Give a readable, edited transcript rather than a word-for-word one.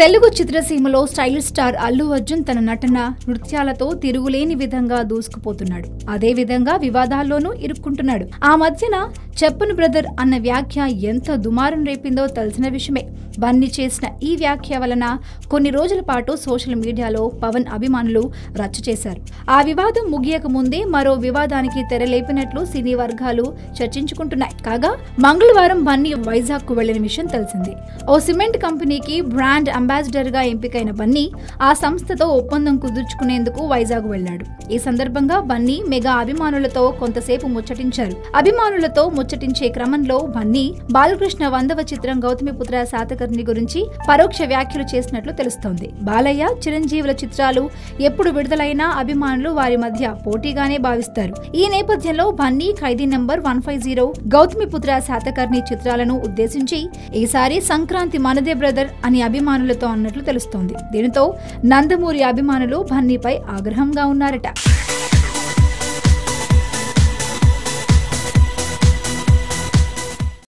తెలుగు చిత్రసీమలో style star Allu Arjun తన నటన నృత్యాలతో తిరుగులేని విధంగా దూసుకుపోతున్నాడు. అదే విధంగా వివాదాల్లోనూ ఇరుక్కుంటున్నాడు. ఆ మధ్యన చెప్పను బ్రదర్ అన్న వ్యాఖ్య ఎంత దుమారం రేపిందో తెలిసిన విషయమే. బన్నీ చేసిన ఈ వ్యాఖ్య వలన కొన్ని రోజుల పాటు సోషల్ మీడియాలో పవన్ అభిమానులు రచ్చ చేశారు. ఆ వివాదం ముగియక ముందే మరో వివాదానికి తెరలేపినట్లు సినీ వర్గాలు చర్చించుకుంటున్నాయి. కాగా మంగళవారం బన్నీ వైజాగ్ కు వెళ్లిన విషయం తెలిసిందే. ఓ సిమెంట్ కంపెనీకి బ్రాండ్ అంబాసిడర్ గా ఎంపికైన బన్నీ ఆ సంస్థతో ఒప్పందం కుదుర్చుకునేందుకు వైజాగ్ వెళ్లాడు. ఈ సందర్భంగా బన్నీ మెగా అభిమానులతో కొంతసేపు ముచ్చటించారు. అభిమానులతో ముచ్చటించే క్రమంలో బన్నీ బాలకృష్ణ 100వ చిత్రం గౌతమిపుత్ర శాతకర్ణి గురించి పరోక్ష వ్యాఖ్యలు చేసినట్లు తెలుస్తోంది. బాలయ్య, చిరంజీవుల చిత్రాలు ఎప్పుడు విడుదలైనా అభిమానులు వారి మధ్య పోటీగానే భావిస్తారు. ఈ నేపథ్యంలో బన్నీ ఖైదీ నంబర్ 150, గౌతమిపుత్ర శాతకర్ణి చిత్రాలను ఉద్దేశించి ఈసారి సంక్రాంతి మనదే బ్రదర్ అని అభిమానులతో అన్నట్లు తెలుస్తోంది. దీనితో నందమూరి అభిమానులు బన్నీపై ఆగ్రహంగా ఉన్నారట.